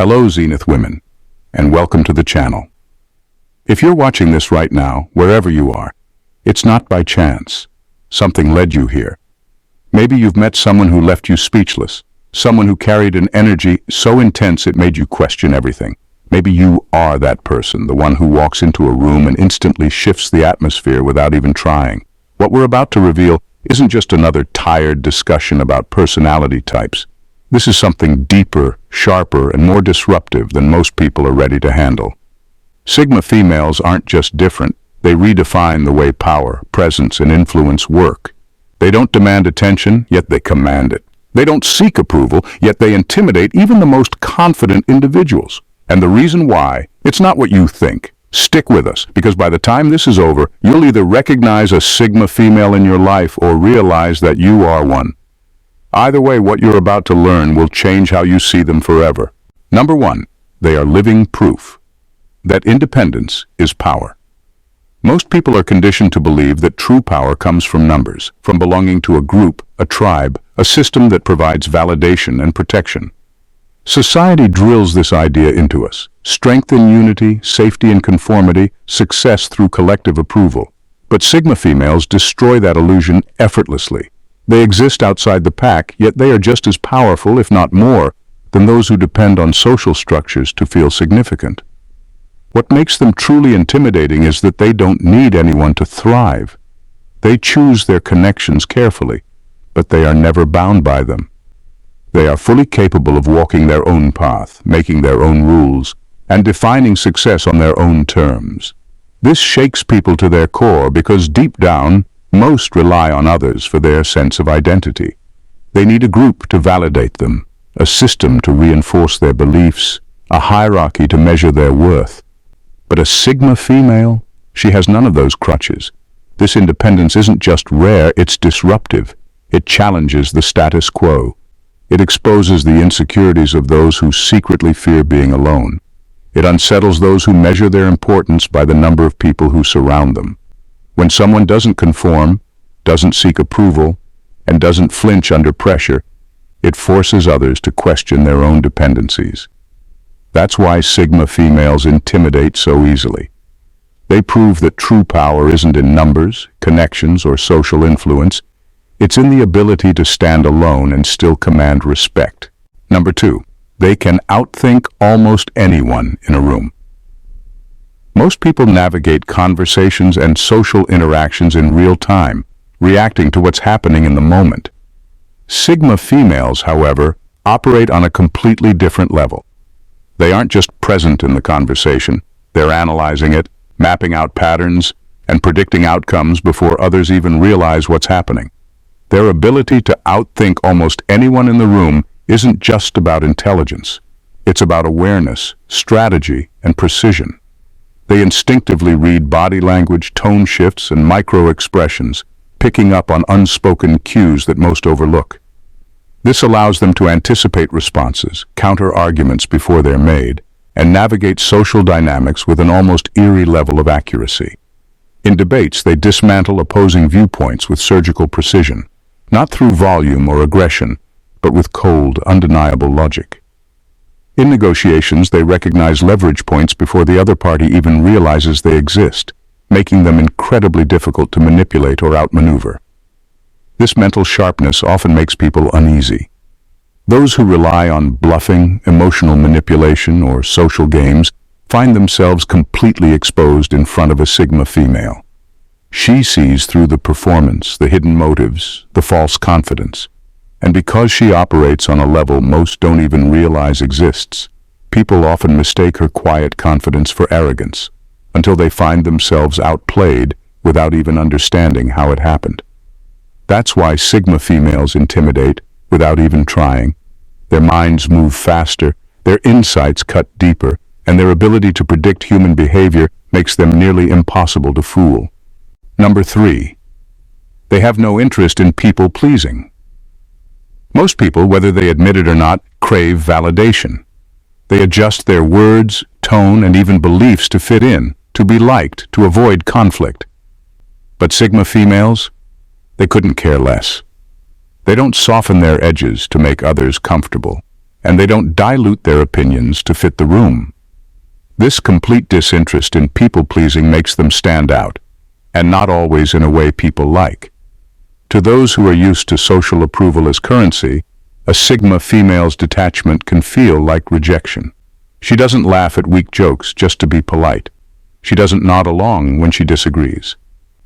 Hello Zenith women, and welcome to the channel. If you're watching this right now, wherever you are, it's not by chance. Something led you here. Maybe you've met someone who left you speechless, someone who carried an energy so intense it made you question everything. Maybe you are that person, the one who walks into a room and instantly shifts the atmosphere without even trying. What we're about to reveal isn't just another tired discussion about personality types. This is something deeper, sharper, and more disruptive than most people are ready to handle. Sigma females aren't just different, they redefine the way power, presence, and influence work. They don't demand attention, yet they command it. They don't seek approval, yet they intimidate even the most confident individuals. And the reason why, it's not what you think. Stick with us, because by the time this is over, you'll either recognize a Sigma female in your life or realize that you are one. Either way, what you're about to learn will change how you see them forever. Number 1, they are living proof that independence is power. Most people are conditioned to believe that true power comes from numbers, from belonging to a group, a tribe, a system that provides validation and protection. Society drills this idea into us. Strength in unity, safety in conformity, success through collective approval. But Sigma females destroy that illusion effortlessly. They exist outside the pack, yet they are just as powerful, if not more, than those who depend on social structures to feel significant. What makes them truly intimidating is that they don't need anyone to thrive. They choose their connections carefully, but they are never bound by them. They are fully capable of walking their own path, making their own rules, and defining success on their own terms. This shakes people to their core because deep down, most rely on others for their sense of identity. They need a group to validate them, a system to reinforce their beliefs, a hierarchy to measure their worth. But a Sigma female, she has none of those crutches. This independence isn't just rare, it's disruptive. It challenges the status quo. It exposes the insecurities of those who secretly fear being alone. It unsettles those who measure their importance by the number of people who surround them. When someone doesn't conform, doesn't seek approval, and doesn't flinch under pressure, it forces others to question their own dependencies. That's why Sigma females intimidate so easily. They prove that true power isn't in numbers, connections, or social influence. It's in the ability to stand alone and still command respect. Number 2, they can outthink almost anyone in a room. Most people navigate conversations and social interactions in real time, reacting to what's happening in the moment. Sigma females, however, operate on a completely different level. They aren't just present in the conversation, they're analyzing it, mapping out patterns, and predicting outcomes before others even realize what's happening. Their ability to outthink almost anyone in the room isn't just about intelligence. It's about awareness, strategy, and precision. They instinctively read body language, tone shifts, and micro-expressions, picking up on unspoken cues that most overlook. This allows them to anticipate responses, counter arguments before they're made, and navigate social dynamics with an almost eerie level of accuracy. In debates, they dismantle opposing viewpoints with surgical precision, not through volume or aggression, but with cold, undeniable logic. In negotiations, they recognize leverage points before the other party even realizes they exist, making them incredibly difficult to manipulate or outmaneuver. This mental sharpness often makes people uneasy. Those who rely on bluffing, emotional manipulation, or social games find themselves completely exposed in front of a Sigma female. She sees through the performance, the hidden motives, the false confidence. And because she operates on a level most don't even realize exists, people often mistake her quiet confidence for arrogance, until they find themselves outplayed without even understanding how it happened. That's why Sigma females intimidate without even trying. Their minds move faster, their insights cut deeper, and their ability to predict human behavior makes them nearly impossible to fool. Number 3, they have no interest in people-pleasing. Most people, whether they admit it or not, crave validation. They adjust their words, tone, and even beliefs to fit in, to be liked, to avoid conflict. But Sigma females, they couldn't care less. They don't soften their edges to make others comfortable. and they don't dilute their opinions to fit the room. This complete disinterest in people-pleasing makes them stand out, and not always in a way people like. To those who are used to social approval as currency, a Sigma female's detachment can feel like rejection. She doesn't laugh at weak jokes just to be polite. She doesn't nod along when she disagrees.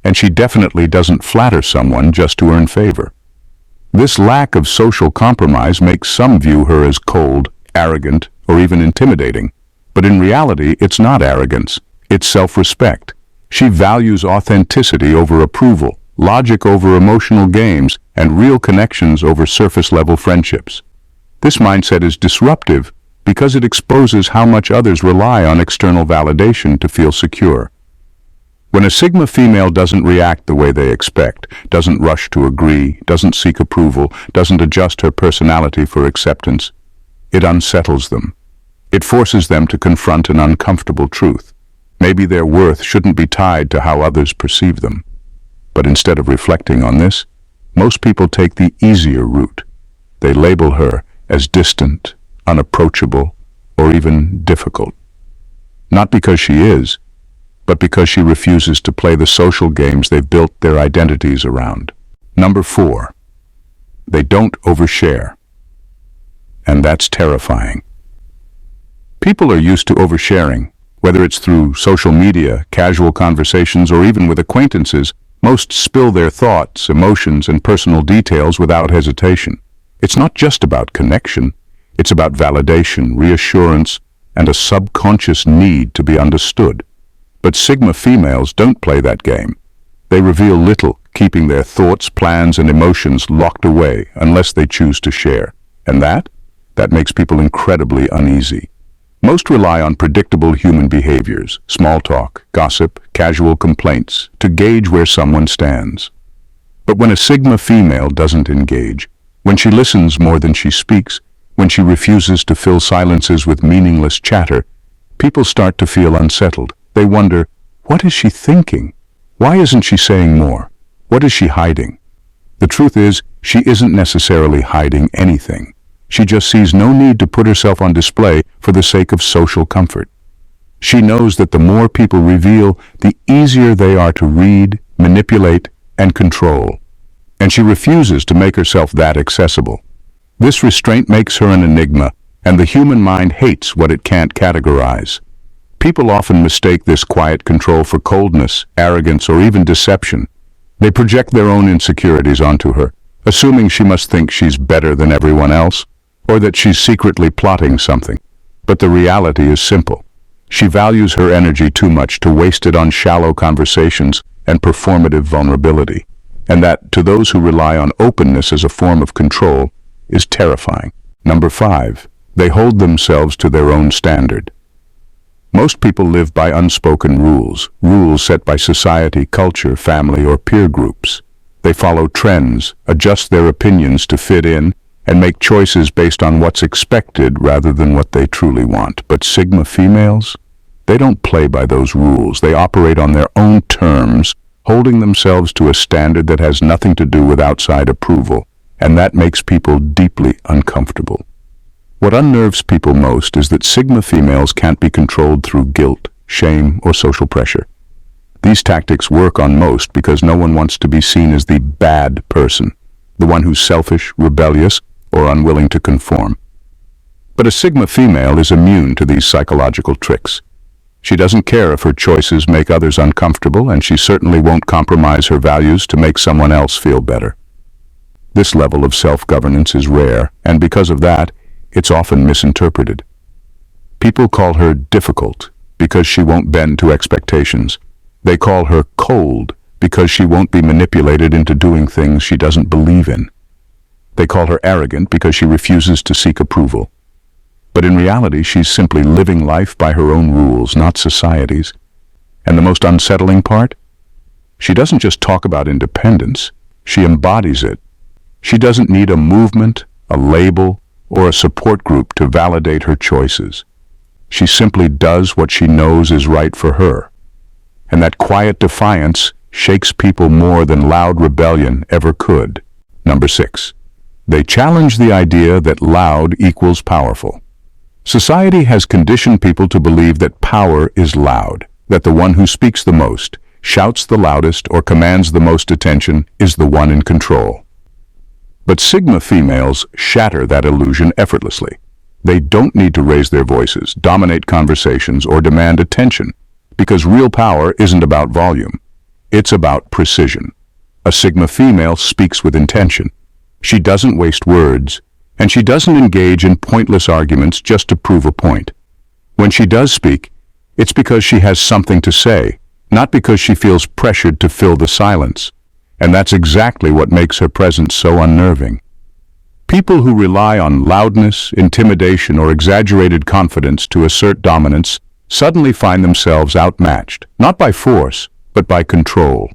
And she definitely doesn't flatter someone just to earn favor. This lack of social compromise makes some view her as cold, arrogant, or even intimidating. But in reality, it's not arrogance. It's self-respect. She values authenticity over approval, logic over emotional games, and real connections over surface-level friendships. This mindset is disruptive because it exposes how much others rely on external validation to feel secure. When a Sigma female doesn't react the way they expect, doesn't rush to agree, doesn't seek approval, doesn't adjust her personality for acceptance, it unsettles them. It forces them to confront an uncomfortable truth. Maybe their worth shouldn't be tied to how others perceive them. But instead of reflecting on this, most people take the easier route. They label her as distant, unapproachable, or even difficult. Not because she is, but because she refuses to play the social games they've built their identities around. Number 4, they don't overshare. And that's terrifying. People are used to oversharing, whether it's through social media, casual conversations, or even with acquaintances. Most spill their thoughts, emotions, and personal details without hesitation. It's not just about connection. It's about validation, reassurance, and a subconscious need to be understood. But Sigma females don't play that game. They reveal little, keeping their thoughts, plans, and emotions locked away unless they choose to share. And that makes people incredibly uneasy. Most rely on predictable human behaviors, small talk, gossip, casual complaints, to gauge where someone stands. But when a Sigma female doesn't engage, when she listens more than she speaks, when she refuses to fill silences with meaningless chatter, people start to feel unsettled. They wonder, what is she thinking? Why isn't she saying more? What is she hiding? The truth is, she isn't necessarily hiding anything. She just sees no need to put herself on display for the sake of social comfort. She knows that the more people reveal, the easier they are to read, manipulate, and control. And she refuses to make herself that accessible. This restraint makes her an enigma, and the human mind hates what it can't categorize. People often mistake this quiet control for coldness, arrogance, or even deception. They project their own insecurities onto her, assuming she must think she's better than everyone else, or that she's secretly plotting something. But the reality is simple. She values her energy too much to waste it on shallow conversations and performative vulnerability. And that, to those who rely on openness as a form of control, is terrifying. Number 5, they hold themselves to their own standard. Most people live by unspoken rules set by society, culture, family, or peer groups. They follow trends, adjust their opinions to fit in, and make choices based on what's expected rather than what they truly want. But Sigma females, they don't play by those rules. They operate on their own terms, holding themselves to a standard that has nothing to do with outside approval, and that makes people deeply uncomfortable. What unnerves people most is that Sigma females can't be controlled through guilt, shame, or social pressure. These tactics work on most because no one wants to be seen as the bad person, the one who's selfish, rebellious, or unwilling to conform. But a Sigma female is immune to these psychological tricks. She doesn't care if her choices make others uncomfortable, and she certainly won't compromise her values to make someone else feel better. This level of self-governance is rare, and because of that, it's often misinterpreted. People call her difficult because she won't bend to expectations. They call her cold because she won't be manipulated into doing things she doesn't believe in. They call her arrogant because she refuses to seek approval. But in reality, she's simply living life by her own rules, not society's. And the most unsettling part? She doesn't just talk about independence, she embodies it. She doesn't need a movement, a label, or a support group to validate her choices. She simply does what she knows is right for her. And that quiet defiance shakes people more than loud rebellion ever could. Number 6, They challenge the idea that loud equals powerful. Society has conditioned people to believe that power is loud, that the one who speaks the most, shouts the loudest, or commands the most attention is the one in control. But Sigma females shatter that illusion effortlessly. They don't need to raise their voices, dominate conversations, or demand attention, because real power isn't about volume. It's about precision. A Sigma female speaks with intention. She doesn't waste words, and she doesn't engage in pointless arguments just to prove a point. When she does speak, it's because she has something to say, not because she feels pressured to fill the silence. And that's exactly what makes her presence so unnerving. People who rely on loudness, intimidation, or exaggerated confidence to assert dominance suddenly find themselves outmatched, not by force, but by control.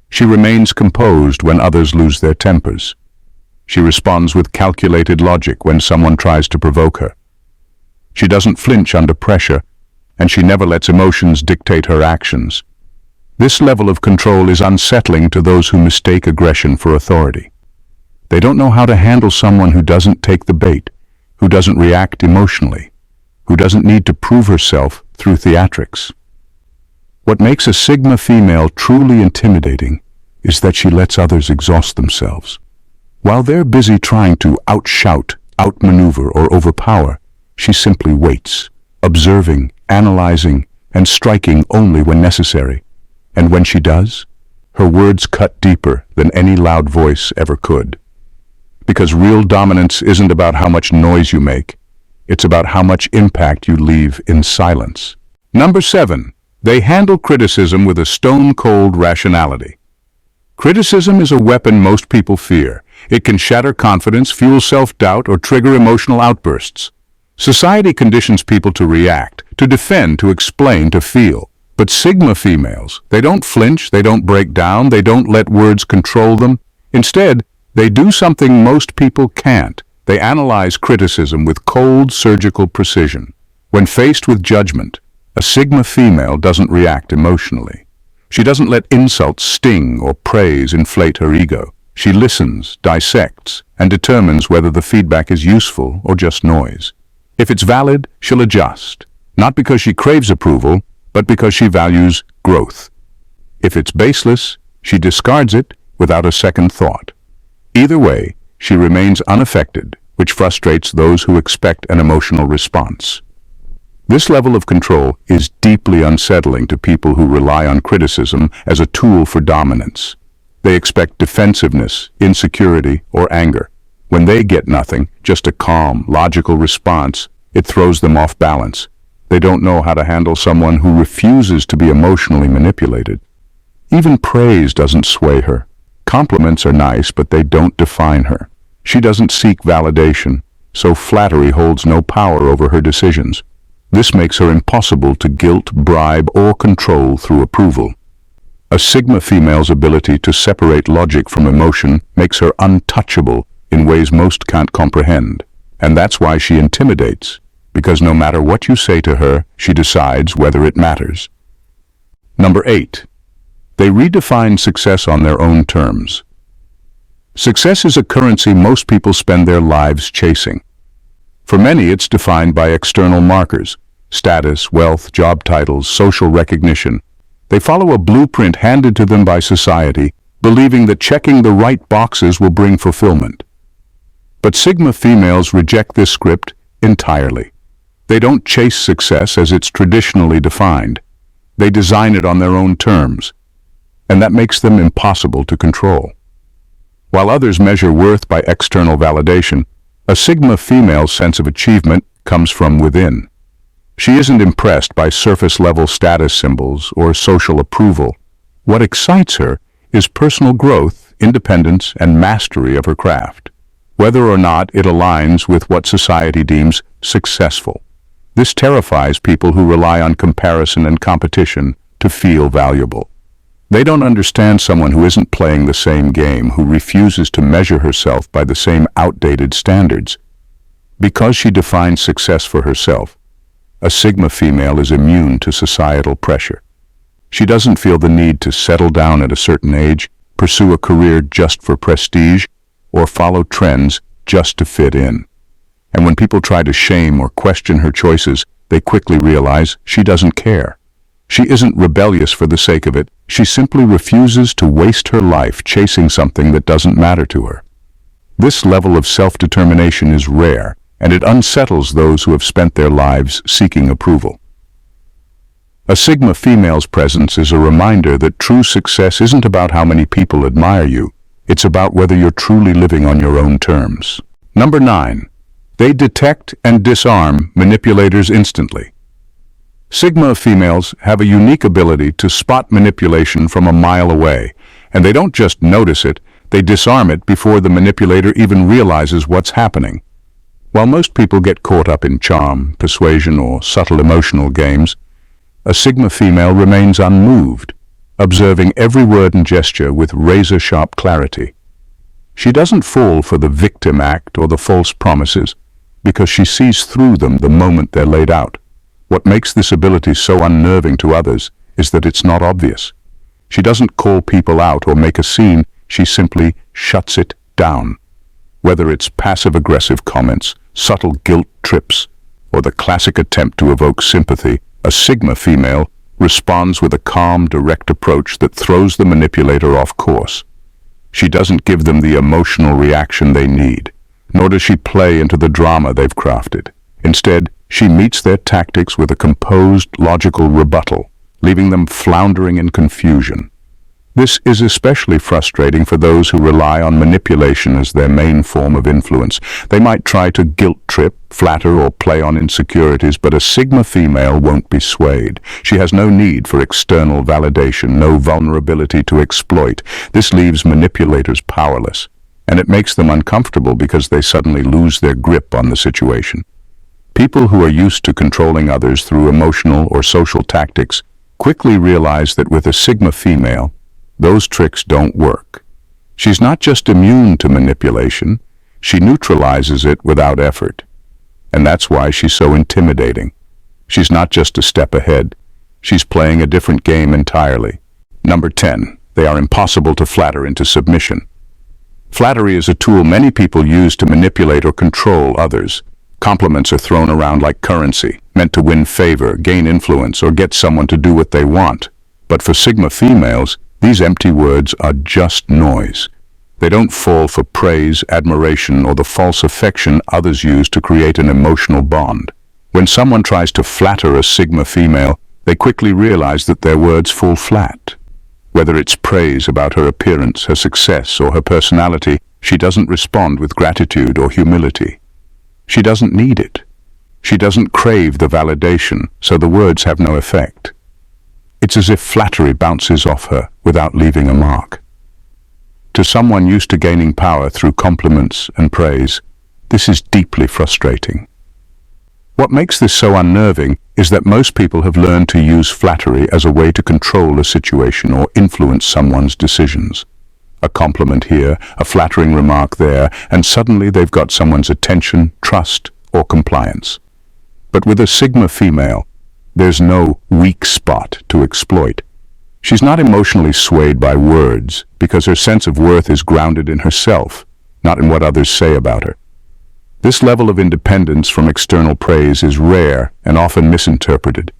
She remains composed when others lose their tempers. She responds with calculated logic when someone tries to provoke her. She doesn't flinch under pressure, and she never lets emotions dictate her actions. This level of control is unsettling to those who mistake aggression for authority. They don't know how to handle someone who doesn't take the bait, who doesn't react emotionally, who doesn't need to prove herself through theatrics. What makes a Sigma female truly intimidating is that she lets others exhaust themselves. While they're busy trying to outshout, outmaneuver, or overpower, she simply waits, observing, analyzing, and striking only when necessary. And when she does, her words cut deeper than any loud voice ever could. Because real dominance isn't about how much noise you make, it's about how much impact you leave in silence. Number 7. They handle criticism with a stone-cold rationality. Criticism is a weapon most people fear. It can shatter confidence, fuel self-doubt, or trigger emotional outbursts. Society conditions people to react, to defend, to explain, to feel. But Sigma females, they don't flinch, they don't break down, they don't let words control them. Instead, they do something most people can't. They analyze criticism with cold, surgical precision. When faced with judgment, a Sigma female doesn't react emotionally. She doesn't let insults sting or praise inflate her ego. She listens, dissects, and determines whether the feedback is useful or just noise. If it's valid, she'll adjust, not because she craves approval, but because she values growth. If it's baseless, she discards it without a second thought. Either way, she remains unaffected, which frustrates those who expect an emotional response. This level of control is deeply unsettling to people who rely on criticism as a tool for dominance. They expect defensiveness, insecurity, or anger. When they get nothing, just a calm, logical response, it throws them off balance. They don't know how to handle someone who refuses to be emotionally manipulated. Even praise doesn't sway her. Compliments are nice, but they don't define her. She doesn't seek validation, so flattery holds no power over her decisions. This makes her impossible to guilt, bribe, or control through approval. A Sigma female's ability to separate logic from emotion makes her untouchable in ways most can't comprehend. And that's why she intimidates, because no matter what you say to her, she decides whether it matters. Number 8. They redefine success on their own terms. Success is a currency most people spend their lives chasing. For many, it's defined by external markers: status, wealth, job titles, social recognition. They follow a blueprint handed to them by society, believing that checking the right boxes will bring fulfillment. But Sigma females reject this script entirely. They don't chase success as it's traditionally defined. They design it on their own terms, and that makes them impossible to control. While others measure worth by external validation, a Sigma female's sense of achievement comes from within. She isn't impressed by surface-level status symbols or social approval. What excites her is personal growth, independence, and mastery of her craft, whether or not it aligns with what society deems successful. This terrifies people who rely on comparison and competition to feel valuable. They don't understand someone who isn't playing the same game, who refuses to measure herself by the same outdated standards. Because she defines success for herself, a Sigma female is immune to societal pressure. She doesn't feel the need to settle down at a certain age, pursue a career just for prestige, or follow trends just to fit in. And when people try to shame or question her choices, they quickly realize she doesn't care. She isn't rebellious for the sake of it. She simply refuses to waste her life chasing something that doesn't matter to her. This level of self-determination is rare, and it unsettles those who have spent their lives seeking approval. A Sigma female's presence is a reminder that true success isn't about how many people admire you. It's about whether you're truly living on your own terms. Number 9. They detect and disarm manipulators instantly. Sigma females have a unique ability to spot manipulation from a mile away, and they don't just notice it, they disarm it before the manipulator even realizes what's happening. While most people get caught up in charm, persuasion, or subtle emotional games, a Sigma female remains unmoved, observing every word and gesture with razor-sharp clarity. She doesn't fall for the victim act or the false promises, because she sees through them the moment they're laid out. What makes this ability so unnerving to others is that it's not obvious. She doesn't call people out or make a scene, she simply shuts it down. Whether it's passive-aggressive comments, subtle guilt trips, or the classic attempt to evoke sympathy, a Sigma female responds with a calm, direct approach that throws the manipulator off course. She doesn't give them the emotional reaction they need, nor does she play into the drama they've crafted. Instead, she meets their tactics with a composed, logical rebuttal, leaving them floundering in confusion. This is especially frustrating for those who rely on manipulation as their main form of influence. They might try to guilt-trip, flatter, or play on insecurities, but a Sigma female won't be swayed. She has no need for external validation, no vulnerability to exploit. This leaves manipulators powerless, and it makes them uncomfortable because they suddenly lose their grip on the situation. People who are used to controlling others through emotional or social tactics quickly realize that with a Sigma female, those tricks don't work. She's not just immune to manipulation, she neutralizes it without effort. And that's why she's so intimidating. She's not just a step ahead, she's playing a different game entirely. Number 10. They are impossible to flatter into submission. Flattery is a tool many people use to manipulate or control others. Compliments are thrown around like currency, meant to win favor, gain influence, or get someone to do what they want. But for Sigma females, these empty words are just noise. They don't fall for praise, admiration, or the false affection others use to create an emotional bond. When someone tries to flatter a Sigma female, they quickly realize that their words fall flat. Whether it's praise about her appearance, her success, or her personality, she doesn't respond with gratitude or humility. She doesn't need it. She doesn't crave the validation, so the words have no effect. It's as if flattery bounces off her without leaving a mark. To someone used to gaining power through compliments and praise, this is deeply frustrating. What makes this so unnerving is that most people have learned to use flattery as a way to control a situation or influence someone's decisions. A compliment here, a flattering remark there, and suddenly they've got someone's attention, trust, or compliance. But with a Sigma female, there's no weak spot to exploit. She's not emotionally swayed by words because her sense of worth is grounded in herself, not in what others say about her. This level of independence from external praise is rare and often misinterpreted.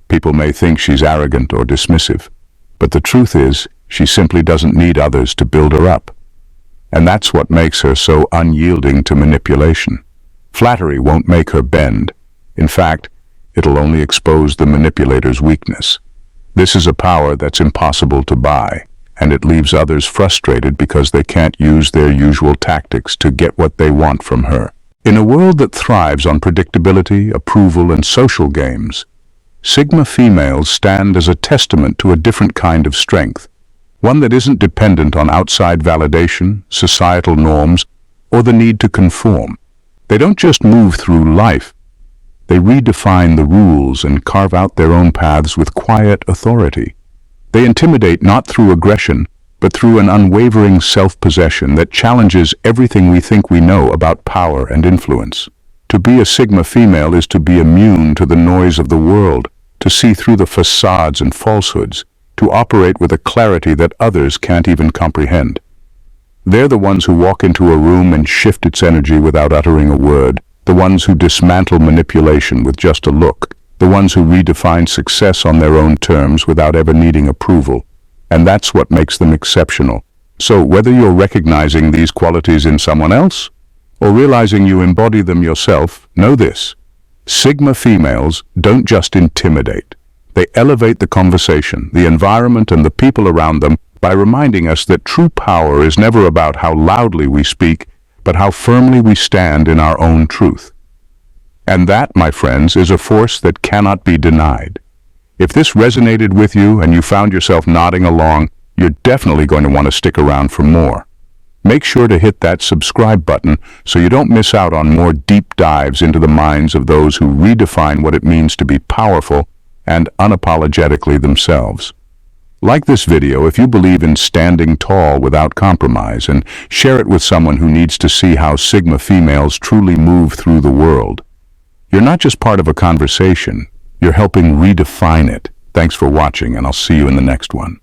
People may think she's arrogant or dismissive, but the truth is, she simply doesn't need others to build her up. And that's what makes her so unyielding to manipulation. Flattery won't make her bend. In fact, it'll only expose the manipulator's weakness. This is a power that's impossible to buy, and it leaves others frustrated because they can't use their usual tactics to get what they want from her. In a world that thrives on predictability, approval, and social games, Sigma females stand as a testament to a different kind of strength, one that isn't dependent on outside validation, societal norms, or the need to conform. They don't just move through life, they redefine the rules and carve out their own paths with quiet authority. They intimidate not through aggression, but through an unwavering self-possession that challenges everything we think we know about power and influence. To be a Sigma female is to be immune to the noise of the world, to see through the facades and falsehoods, to operate with a clarity that others can't even comprehend. They're the ones who walk into a room and shift its energy without uttering a word, the ones who dismantle manipulation with just a look, the ones who redefine success on their own terms without ever needing approval. And that's what makes them exceptional. So whether you're recognizing these qualities in someone else or realizing you embody them yourself, know this: Sigma females don't just intimidate. They elevate the conversation, the environment, and the people around them by reminding us that true power is never about how loudly we speak, but how firmly we stand in our own truth. And that, my friends, is a force that cannot be denied. If this resonated with you and you found yourself nodding along, you're definitely going to want to stick around for more. Make sure to hit that subscribe button so you don't miss out on more deep dives into the minds of those who redefine what it means to be powerful and unapologetically themselves. Like this video if you believe in standing tall without compromise, and share it with someone who needs to see how Sigma females truly move through the world. You're not just part of a conversation, you're helping redefine it. Thanks for watching, and I'll see you in the next one.